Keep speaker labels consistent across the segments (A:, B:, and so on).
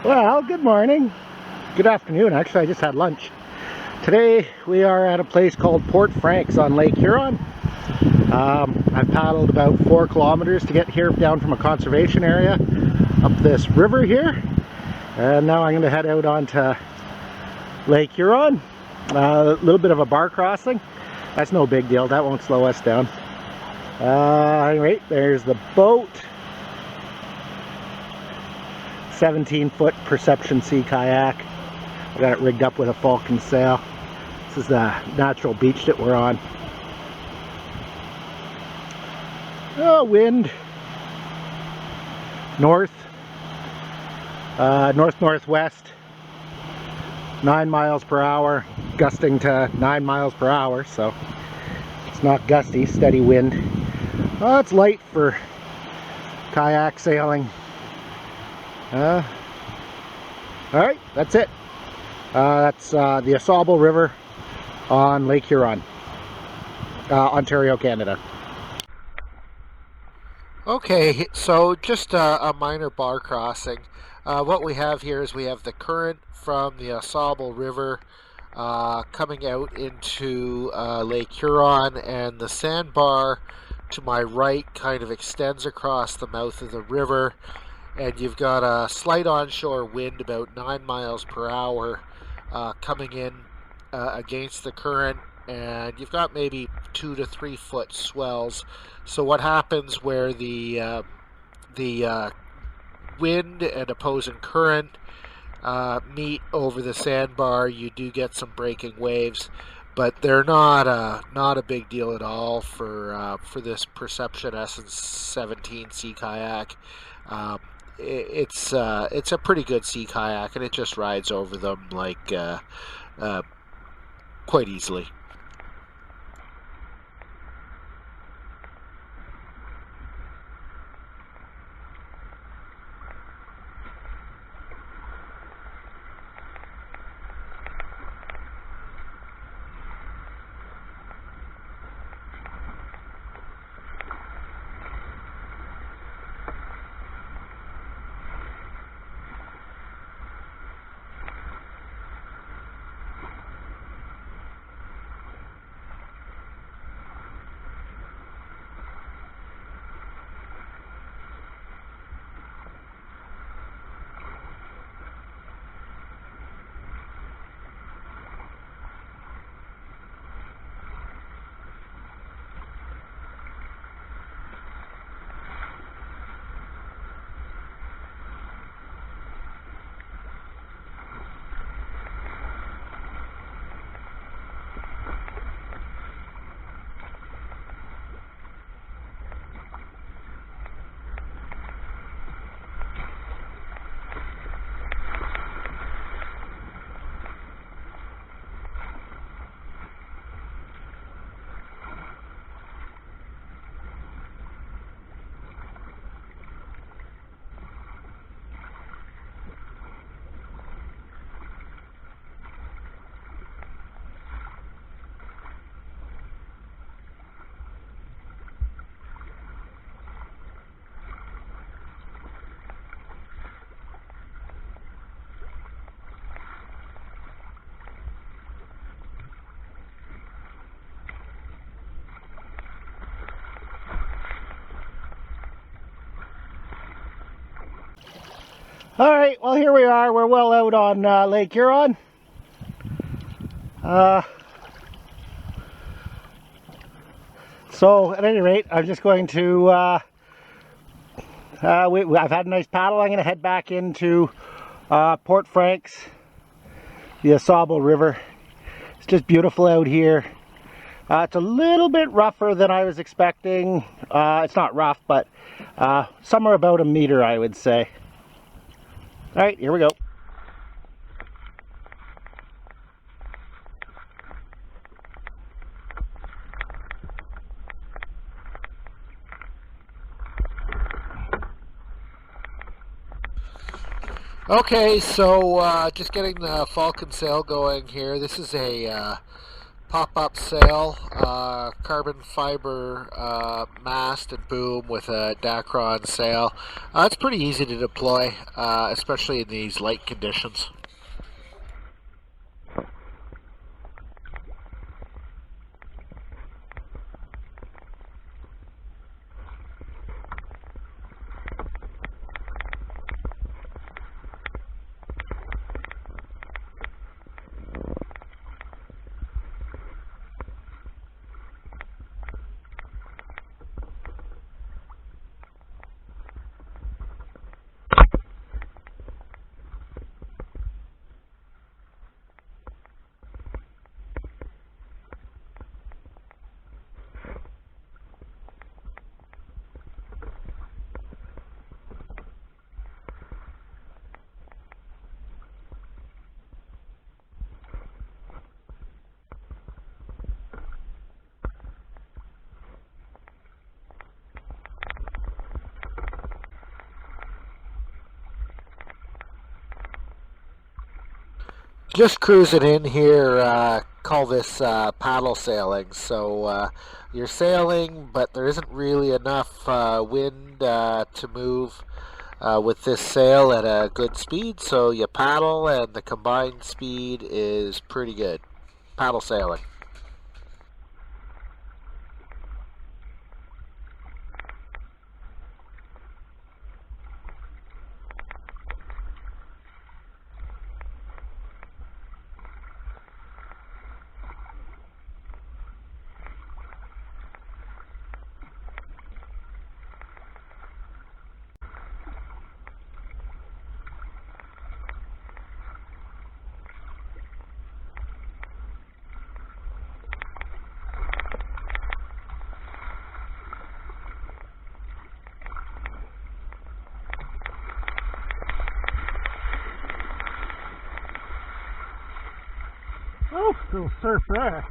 A: Well, good morning. Good afternoon, actually. I just had lunch. Today we are at a place called Port Franks on Lake Huron. I've paddled about 4 kilometers to get here down from a conservation area up this river here. And now I'm going to head out onto Lake Huron. A little bit of a bar crossing. That's no big deal. That won't slow us down. Anyway, there's the boat. 17-foot Perception Sea Kayak. I got it rigged up with a Falcon sail. This is the natural beach that we're on. Oh, wind. North-northwest. 9 miles per hour. Gusting to 9 miles per hour, so it's not gusty, steady wind. Oh, it's light for kayak sailing. Alright, that's it. That's the Ausable River on Lake Huron, Ontario, Canada. Okay, so just a minor bar crossing. What we have here is we have the current from the Ausable River coming out into Lake Huron, and the sandbar to my right kind of extends across the mouth of the river. And you've got a slight onshore wind about 9 miles per hour coming in against the current, and you've got maybe 2 to 3 foot swells. So what happens where the wind and opposing current meet over the sandbar, you do get some breaking waves, but they're not a big deal at all for this Perception Essence 17 sea kayak. It's a pretty good sea kayak, and it just rides over them like quite easily. Alright, well here we are. We're well out on Lake Huron. So at any rate, I'm just going to I've had a nice paddle. I'm going to head back into Port Franks, the Ausable River. It's just beautiful out here. It's a little bit rougher than I was expecting. It's not rough, but somewhere about a meter, I would say. Alright, here we go. Okay, so just getting the Falcon sail going here. This is a pop-up sail, carbon fiber mast and boom with a Dacron sail. It's pretty easy to deploy, especially in these light conditions. Just cruising in here, call this paddle sailing. So you're sailing, but there isn't really enough wind to move with this sail at a good speed. So you paddle, and the combined speed is pretty good. Paddle sailing.
B: Oh, little surf there.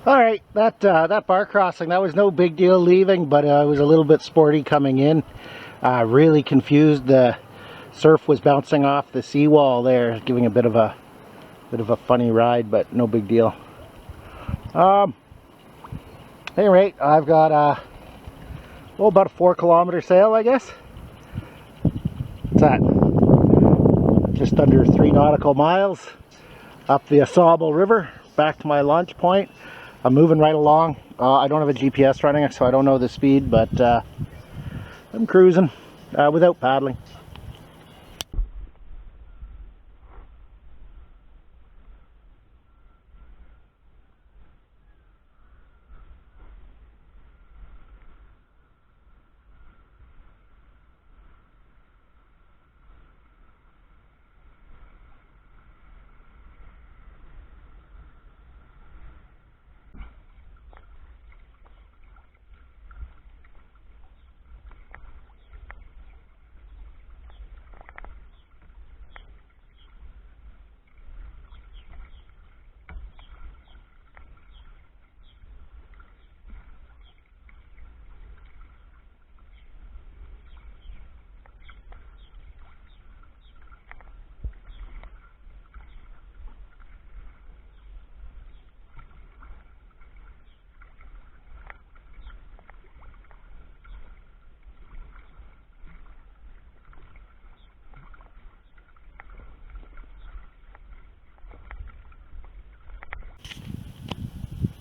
B: All right, that bar crossing, that was no big deal leaving, but it was a little bit sporty coming in. Really confused. The surf was bouncing off the seawall there, giving a bit of a funny ride, but no big deal. At any rate, I've got about a 4-kilometer sail, I guess. What's that? Just under 3 nautical miles up the Ausable River, back to my launch point. I'm moving right along. I don't have a GPS running, so I don't know the speed, but I'm cruising without paddling.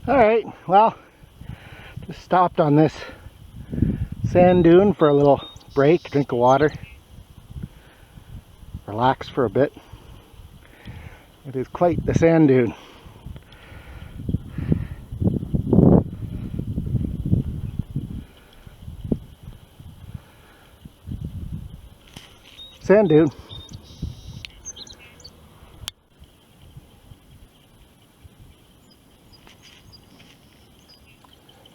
B: Alright, well, just stopped on this sand dune for a little break, drink of water, relax for a bit. It is quite the sand dune. Sand dune.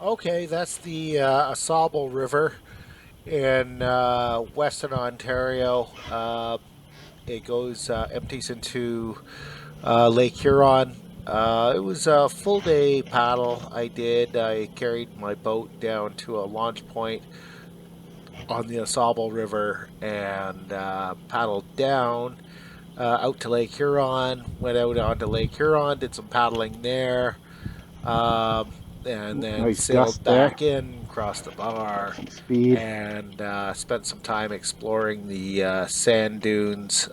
A: Okay, that's the Ausable River in Western Ontario. It goes empties into Lake Huron. It was a full day paddle I did. I carried my boat down to a launch point on the Ausable River and paddled down out to Lake Huron. Went out onto Lake Huron, did some paddling there, and then
B: Nice
A: sailed
B: gust there.
A: back in, crossed the bar,
B: Some speed.
A: and spent some time exploring the sand dunes.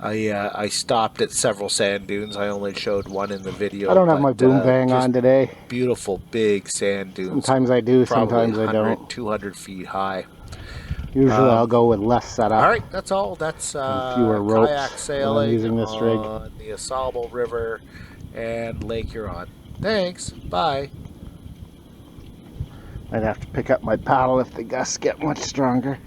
A: I stopped at several sand dunes. I only showed one in the
B: I
A: video,
B: don't have
A: but
B: my boom bang
A: just
B: on today.
A: beautiful big sand dunes,
B: Sometimes I do,
A: probably
B: sometimes I
A: 100,
B: don't.
A: 200 feet high.
B: Usually I'll go with less setup.
A: All right, that's all. That's
B: And fewer
A: kayak
B: ropes when I'm
A: sailing
B: using this rig.
A: on the Ausable River and Lake Huron. Thanks. Bye.
B: I'd have to pick up my paddle if the gusts get much stronger.